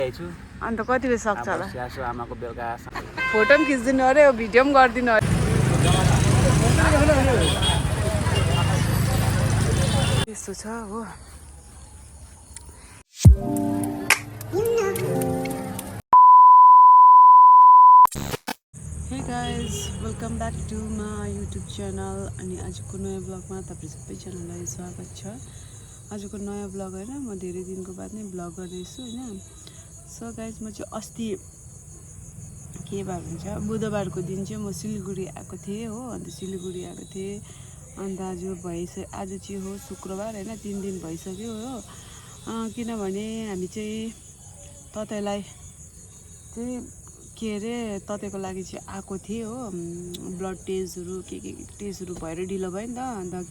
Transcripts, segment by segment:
अन्त कति बजी सक्छ होला आमाको बेलुका फोटो पनि खिच्दिनु अरे भिडियो पनि गरिदिनु अरे यस्तो छ हो hey guys welcome back to my YouTube channel अनि आजको नयाँ ब्लगमा तपाईँ सबैजनालाई स्वागत छ। आजको नयाँ ब्लग होइन म धेरै दिनको बाद नै ब्लग गर्दैछु होइन। सो गाइज म चाहिँ अस्ति के बार भन्छ बुधबारको दिन चाहिँ म सिलगढी आएको थिएँ हो। अन्त सिलगढी आएको थिएँ अन्त आज चाहिँ हो शुक्रबार होइन 3 दिन भइसक्यो हो। किनभने हामी चाहिँ ततैलाई चाहिँ के अरे ततैको लागि चाहिँ आएको थिएँ हो। ब्लड टेस्टहरू के टेस्टहरू भएर ढिलो भयो नि त। अन्त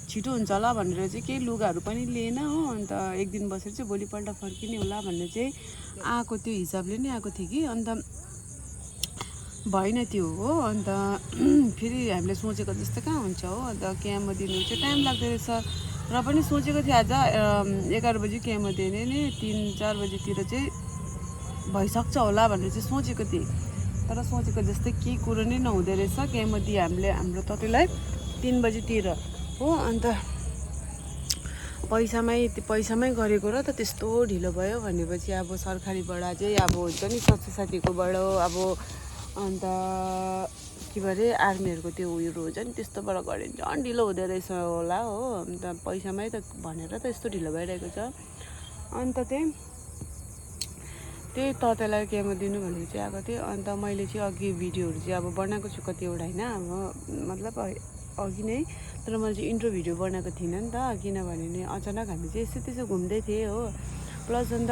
छिटो हुन्छ होला भनेर चाहिँ केही लुगाहरू पनि लिएन हो। अन्त एक दिन बसेर चाहिँ भोलिपल्ट फर्किने होला भनेर चाहिँ आएको त्यो हिसाबले नै आएको थियो कि अन्त भएन त्यो हो। अन्त फेरि हामीले सोचेको जस्तो कहाँ हुन्छ हो। अन्त क्यामो दिनु चाहिँ टाइम लाग्दो रहेछ र पनि सोचेको थियो आज 11 बजी क्यामो दिने नै 3-4 बजीतिर चाहिँ भइसक्छ होला भनेर चाहिँ सोचेको थिएँ। तर सोचेको जस्तै केही कुरो नै नहुँदो रहेछ। क्यामो दिए हामीले हाम्रो ततैलाई 3 बजीतिर हो। अन्त पैसामै गरेको र त त्यस्तो ढिलो भयो भनेपछि अब सरकारीबाट चाहिँ अब हुन्छ नि स्वास्थ्य साथीकोबाट अब अन्त के भरे आर्मीहरूको त्यो उयोहरू हुन्छ नि त्यस्तोबाट गऱ्यो भने झन् ढिलो हुँदो रहेछ होला हो। अन्त पैसामै त भनेर त यस्तो ढिलो भइरहेको छ। अन्त त्यही ततैलाई केमो दिनु भनेर चाहिँ आएको थिएँ। अन्त मैले चाहिँ अघि भिडियोहरू चाहिँ अब बनाएको छु कतिवटा होइन अब मतलब अघि नै। तर मैले चाहिँ इन्ट्रो भिडियो बनाएको थिइनँ नि त किनभने नि अचानक हामी चाहिँ त्यसो घुम्दै थिएँ हो। प्लस अन्त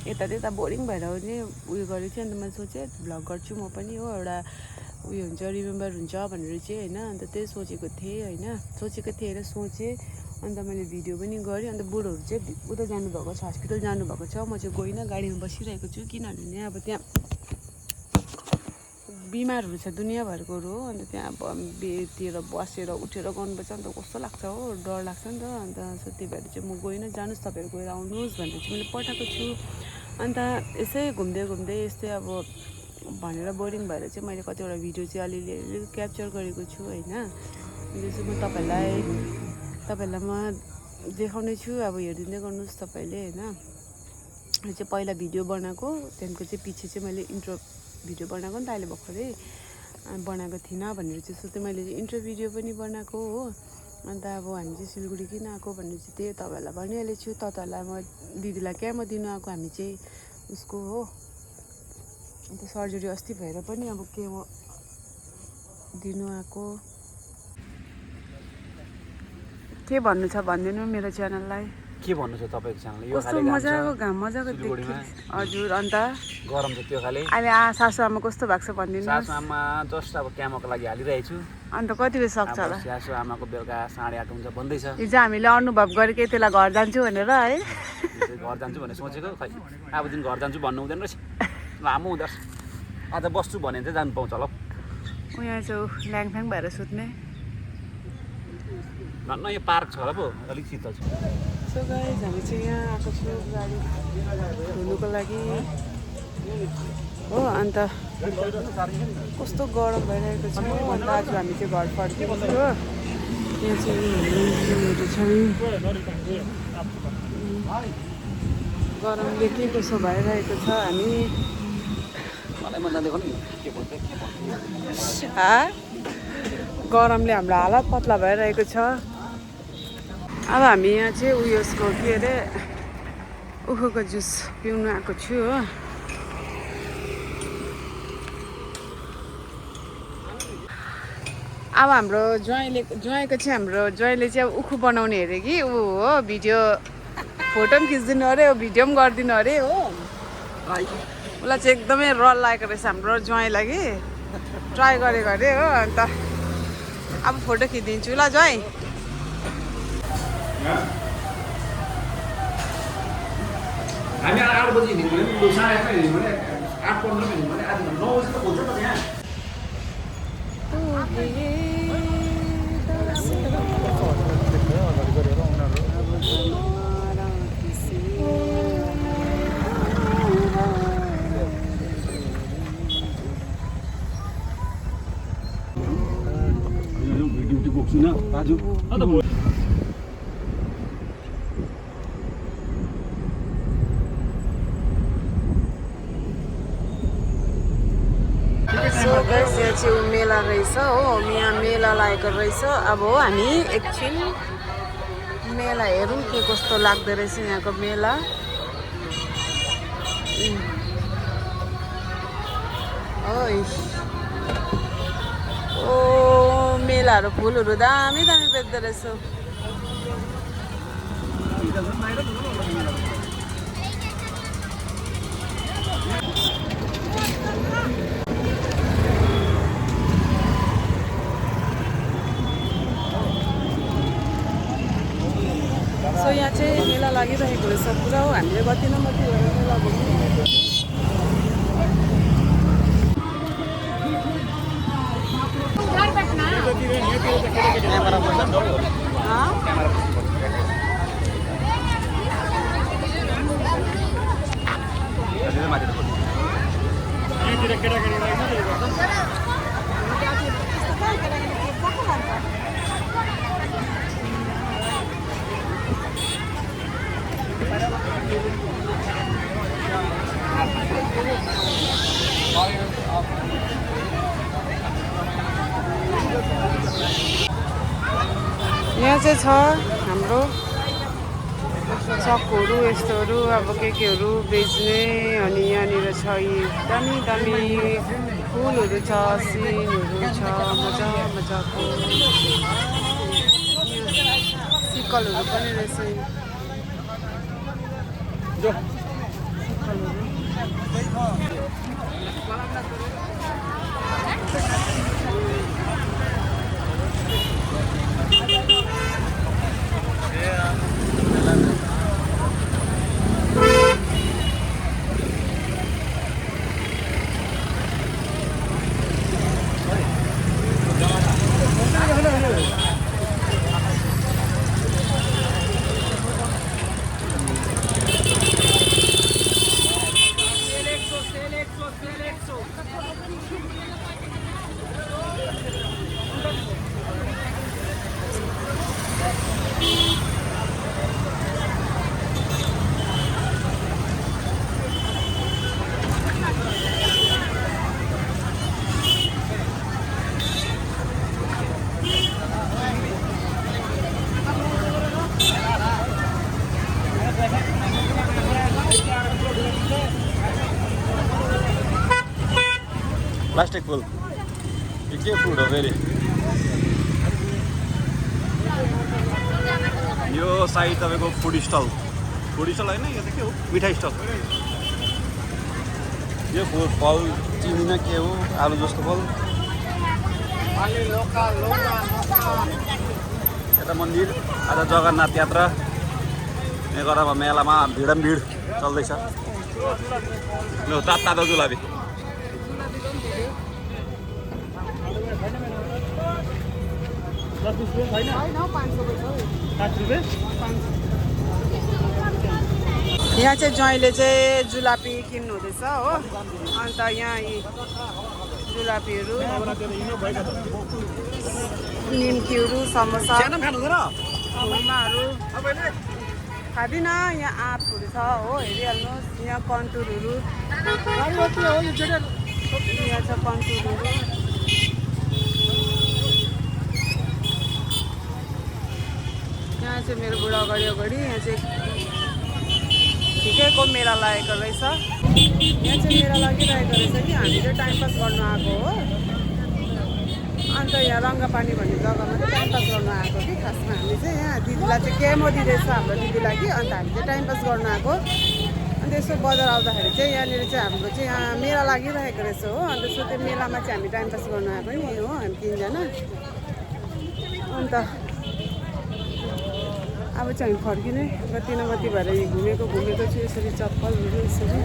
यता बोरिङ भएर पनि उयो गरेको थिएँ। अन्त मैले सोचेँ भ्लग गर्छु म पनि हो एउटा उयो हुन्छ रिमेम्बर हुन्छ भनेर चाहिँ होइन। अन्त त्यही सोचेको थिएँ होइन सोचेँ अन्त मैले भिडियो पनि गरेँ। अन्त बुढोहरू चाहिँ उता जानुभएको छ हस्पिटल जानुभएको छ। म चाहिँ गइनँ गाडीमा बसिरहेको छु किनभने अब त्यहाँ बिमारहरू छ दुनियाँभरकोहरू हो। अन्त त्यहाँ अब बेतिर बसेर उठेर गर्नुपर्छ अन्त कस्तो लाग्छ हो डर लाग्छ नि त। अन्त त्यही भएर चाहिँ म गइनँ जानुहोस् तपाईँहरू गएर आउनुहोस् भनेर चाहिँ मैले पठाएको छु। अन्त यसै घुम्दै यस्तै अब भनेर बोरिङ भएर चाहिँ मैले कतिवटा भिडियो चाहिँ अलिअलि क्याप्चर गरेको छु होइन। यो चाहिँ म तपाईँहरूलाई म देखाउने छु अब हेरिदिँदै गर्नुहोस् तपाईँले होइन। यो चाहिँ पहिला भिडियो बनाएको त्यहाँदेखिको चाहिँ पछि चाहिँ मैले इन्ट्रो भिडियो बनाएको नि त अहिले भर्खरै बनाएको थिइनँ भनेर चाहिँ सोच्दै मैले चाहिँ इन्ट्रो भिडियो पनि बनाएको हो। अन्त अब हामी चाहिँ सिलगढी किन आएको भनेर चाहिँ त्यही तपाईँहरूलाई भनिहालेको छु। ततैलाई म दिदीलाई क्यामो दिनु आएको हामी चाहिँ उसको हो। अन्त सर्जरी अस्ति भएर पनि अब केमो दिनु आएको। के भन्नु छ भनिदिनु मेरो च्यानललाई। के भन्नु छ तपाईँको च्यानल यो कस्तो मजाको देख्छु हजुर। अन्त गरम छ त्यो खाले अहिले सासु आमा कस्तो भएको छ भनिदिनु। सासु आमा जस्ट अब क्यामोको लागि हालिरहेको छु। अन्त कति बजी सक्छ होला सासु आमाको बेलुका 8:30 हुन्छ भन्दैछ। हिजो हामीले अनुभव गरेकै त्यसलाई घर जान्छु भनेर है घर जान्छु भनेर सोचेको खै अब दिन घर जान्छु भन्नु हुँदैन रहेछ लामो हुँदो रहेछ। आज बस्छु भने चाहिँ जानु पाउँछ होला ऊ यहाँ चाहिँ ल्याङफ्याङ भएर सुत्ने भन्न यो पार्क छ होला पो अलिक शीतल छ। सो गाइज हामी चाहिँ यहाँ आएको छु गाडी धुनुको लागि हो। अन्त कस्तो गरम भइरहेको छ अन्त आज हामी चाहिँ घर फर्किएको छु हो। यहाँ चाहिँ गरमले के कसो भइरहेको छ हामी गरमले हाम्रो हालत पतला भइरहेको छ। अब हामी यहाँ चाहिँ उयसको के अरे उखुको जुस पिउनु आएको छु हो। अब हाम्रो ज्वाइँको चाहिँ ज्वाइँले चाहिँ अब उखु बनाउने अरे कि ऊ हो भिडियो फोटो पनि खिचिदिनु अरे भिडियो पनि गरिदिनु अरे हो। उसलाई चाहिँ एकदमै रल लागेको रहेछ हाम्रो ज्वाइँलाई कि ट्राई गरेको अरे हो। अन्त अब फोटो खिचिदिन्छु ल ज्वाइँ। हामी 8 बजी हिँड्यौँ भने 8:30 हिँड्यौँ भने 8:15 हिँड्यौँ भने आज 9 बजी त पुग्छ त त्यहाँ। सुन दाजु सो गाइस यहाँ चाहिँ मेला रहेछ हो यहाँ मेला लागेको रहेछ अब हामी एकछिन मेला हेरौँ के कस्तो लाग्दो रहेछ यहाँको मेला ओइ ओ मेलाहरू फुलहरू दामी दामी बेच्दो रहेछ सो यहाँ चाहिँ मेला लागिरहेको रहेछ पुरा हो हामीले कति न कति भएर मेला घुमिरहेको यहाँ चाहिँ छ हाम्रो चक्कहरू यस्तोहरू अब केहरू बेच्ने अनि यहाँनिर छ यी दामी दामी फुलहरू छ सिनहरू छ मजा मजाको सिक्कलहरू पनि रहेछ प्लास्टिक फुल के फुड हो फेरि यो साइड तपाईँको फुड स्टल होइन यो चाहिँ के हो मिठाई स्टल यो फल चिनी न के हो आलु जस्तो फल यता मन्दिर आज जगन्नाथ यात्रा यहाँ मेलामा भिड चल्दैछ ल तातो जुलाबी यहाँ चाहिँ ज्वाइँले चाहिँ जुलापी किन्नु हुँदैछ हो अन्त यहाँ यी जुलापीहरू निम्कीहरू समोसा खुर्माहरू खाँदिनँ यहाँ आँपहरू छ हो हेरिहाल्नुहोस् यहाँ कन्तुरहरू यहाँ छ कन्तुरहरू यहाँ चाहिँ मेरो बुढा अगाडि यहाँ चाहिँ ठिकैको मेला लागेको रहेछ यहाँ चाहिँ मेला लागिरहेको रहेछ कि हामी चाहिँ टाइम पास गर्नु आएको हो अन्त यहाँ रङ्गापानी भन्ने जग्गामा चाहिँ टाइम पास गर्नु आएको कि खासमा हामी चाहिँ यहाँ दिदीलाई चाहिँ केमो दिँदैछ हाम्रो दिदीलाई कि अन्त हामी चाहिँ टाइम पास गर्नु आएको अन्त यसो बजार आउँदाखेरि चाहिँ यहाँनिर चाहिँ हाम्रो चाहिँ यहाँ मेला लागिरहेको रहेछ हो अन्त सो त्यो मेलामा चाहिँ हामी टाइम पास गर्नु आएको नि हो हामी तिनजना अन्त अब चाहिँ हामी फर्किने कति न कति भएर घुमेको छु यसरी चप्पलहरू यसरी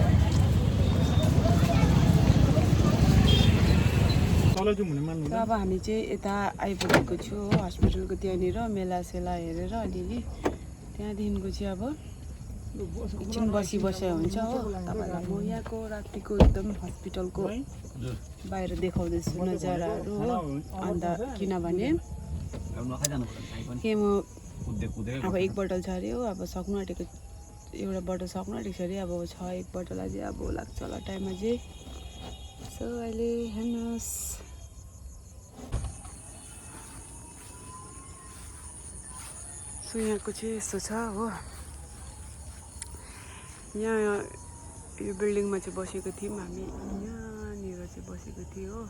अब हामी चाहिँ यता आइपुगेको छु हो हस्पिटलको त्यहाँनिर मेला सेला हेरेर अलिअलि त्यहाँदेखिको चाहिँ अब एकछिन बसिया हुन्छ हो तपाईँलाई म यहाँको रातिको एकदम हस्पिटलको बाहिर देखाउँदैछु नजाराहरू हो अन्त किनभने नखाइजानु पर्यो काहीँ पनि केमो कुद्दै अब 1 बोतल छ अरे हो अब सक्नु आँटेको एउटा बोतल सक्नु आँटेको छ अरे अब छ 1 बोतल अझै अब लाग्छ होला टाइम अझै सो अहिले हेर्नुहोस् सो यहाँको चाहिँ यस्तो छ हो यहाँ यो बिल्डिङमा चाहिँ बसेको थियौँ हामी यहाँनिर चाहिँ बसेको थियो हो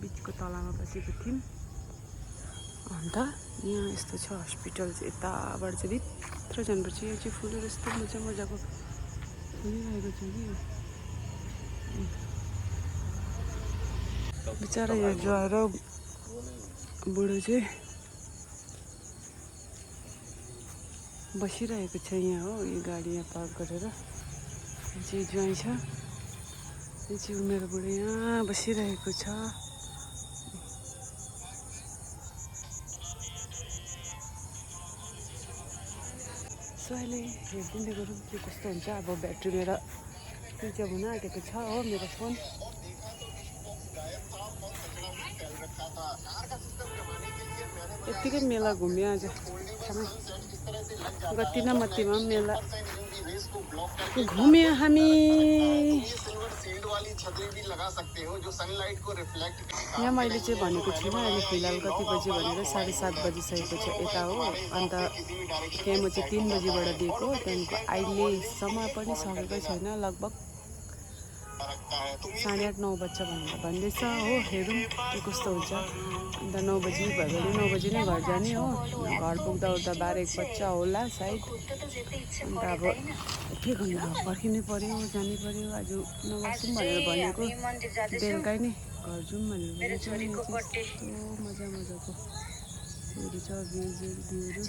बिचको तलामा बसेको थियौँ अन्त यहाँ यस्तो छ हस्पिटल चाहिँ यताबाट चाहिँ भित्र जानुपर्छ यहाँ चाहिँ फुलहरू यस्तो मजाको फुलिरहेको छ कि बिचरा यहाँ ज्वाएर बुढो चाहिँ बसिरहेको छ यहाँ हो यो गाडी यहाँ पार्क गरेर चाहिँ ज्वाइँ छ यो चाहिँ मेरो बुढो यहाँ बसिरहेको छ सो अहिले हेरिदिँदै गरौँ के कस्तो हुन्छ अब ब्याट्री मेरो स्विच अफ हुन आँटेको छ हो मेरो फोन यत्तिकै मेला घुम्यो आज गति न मत्तीमा मेला घुम्यो हामी यहाँ मैले चाहिँ भनेको छुइनँ अहिले फिलहाल कति बजी भनेर 7:30 बजिसकेको छ यता हो अन्त केमो चाहिँ 3 बजीबाट दिएको त्यहाँदेखिको अहिलेसम्म पनि सकेकै छैन लगभग 8:30-9 बज्छ भनेर भन्दैछ हो हेरौँ के कस्तो हुन्छ अन्त 9 बजी भयो भने 9 बजी नै घर जाने हो घर पुग्दा उता 12-1 बज्छ होला सायद अन्त अब के गर्नु अब पर्खिनै पऱ्यो जानै पऱ्यो आज नबसौँ भनेर भनेको बेलुकै नै घर जाउँ भनेर भनेको यस्तो मजाको उयोहरू छ भ्यूहरू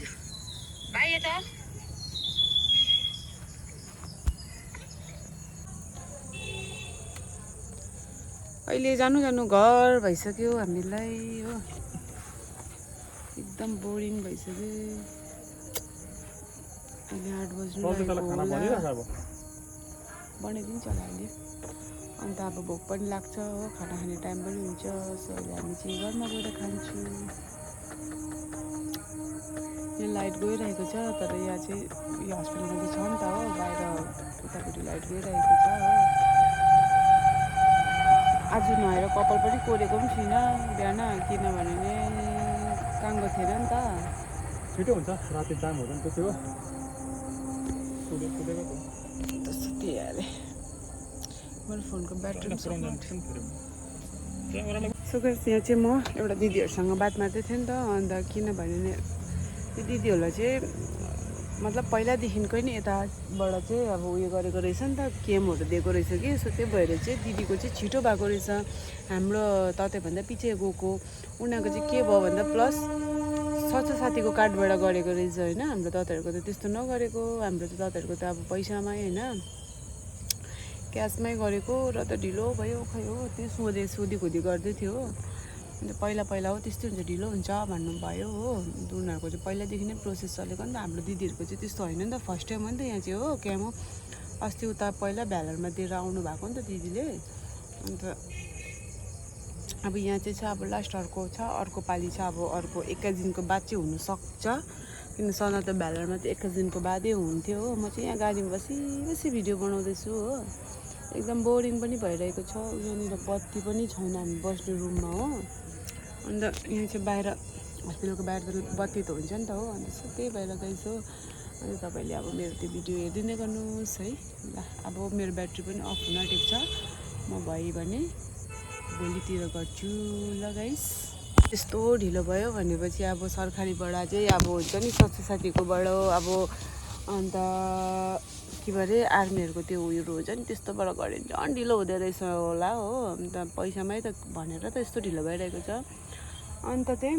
अहिले जानु घर भइसक्यो हामीलाई हो एकदम बोरिङ भइसक्यो अहिले 8 बज्नु बनाइदिन्छ होला अहिले अन्त अब भोक पनि लाग्छ हो खाना खाने टाइम पनि हुन्छ सो अहिले हामी चाहिँ घरमा गएर खान्छौँ यहाँ लाइट गइरहेको छ तर यहाँ चाहिँ यो हस्पिटलमा चाहिँ छ नि त हो बाहिर उतापट्टि लाइट गइरहेको छ हो आज नुहाएर कपाल पनि कोरेको पनि छुइनँ बिहान किनभने काङ्गो थिएन नि त छिटो हुन्छ राति जाम हुँदैन त्यो सुतिहालेँ मेरो फोनको ब्याट्री सो गाइस यहाँ चाहिँ म एउटा दिदीहरूसँग बात मार्दै थिएँ नि त अन्त किनभने त्यो दिदीहरूलाई चाहिँ मतलब पहिलादेखिकै नै यताबाट चाहिँ अब उयो गरेको रहेछ नि त केमहरू दिएको रहेछ कि सो त्यो भएर चाहिँ दिदीको चाहिँ छिटो भएको रहेछ हाम्रो ततैभन्दा पछि गएको उनीहरूको चाहिँ के भयो भन्दा प्लस स्वास्थ्य साथीको कार्डबाट गरेको रहेछ होइन हाम्रो ततैहरूको त त्यस्तो नगरेको हाम्रो त ततैहरूको त अब पैसामै होइन क्यासमै गरेको र त ढिलो भयो खै हो त्यो सोधीखोजी गर्दै थियो हो अन्त पहिला हो त्यस्तो हुन्छ ढिलो हुन्छ भन्नुभयो हो उनीहरूको चाहिँ पहिलादेखि नै प्रोसेस चलेको नि त हाम्रो दिदीहरूको चाहिँ त्यस्तो होइन नि त फर्स्ट टाइम हो नि त यहाँ चाहिँ हो क्यामो अस्ति उता पहिला भ्यालरमा दिएर आउनु भएको नि त दिदीले अन्त अब यहाँ चाहिँ छ अब लास्ट अर्को पालि छ अब अर्को 21 दिनको बाद चाहिँ हुनसक्छ किन सधैँ त भ्यालरमा त 21 दिनको बादै हुन्थ्यो हो म चाहिँ यहाँ गाडीमा बसी भिडियो बनाउँदैछु हो एकदम बोरिङ पनि भइरहेको छ यहाँनिर बत्ती पनि छैन हामी बस्ने रुममा हो अन्त यहाँ चाहिँ बाहिर हस्पिटलको बाहिर त बत्ती त हुन्छ नि त हो अन्त त्यही भएर गइस हो अन्त तपाईँले अब मेरो त्यो भिडियो हेरिदिँदै गर्नुहोस् है ल अब मेरो ब्याट्री पनि अफ हुन आँटेको छ म भयो भने भोलितिर गर्छु ल गाइस त्यस्तो ढिलो भयो भनेपछि अब सरकारीबाट चाहिँ अब हुन्छ नि स्वास्थ्य साथीकोबाट अब अन्त के भरे आर्मीहरूको त्यो उयोहरू हुन्छ नि त्यस्तोबाट गऱ्यो भने झन् ढिलो हुँदो रहेछ होला हो अन्त पैसामै त भनेर त यस्तो ढिलो भइरहेको छ अन्त चाहिँ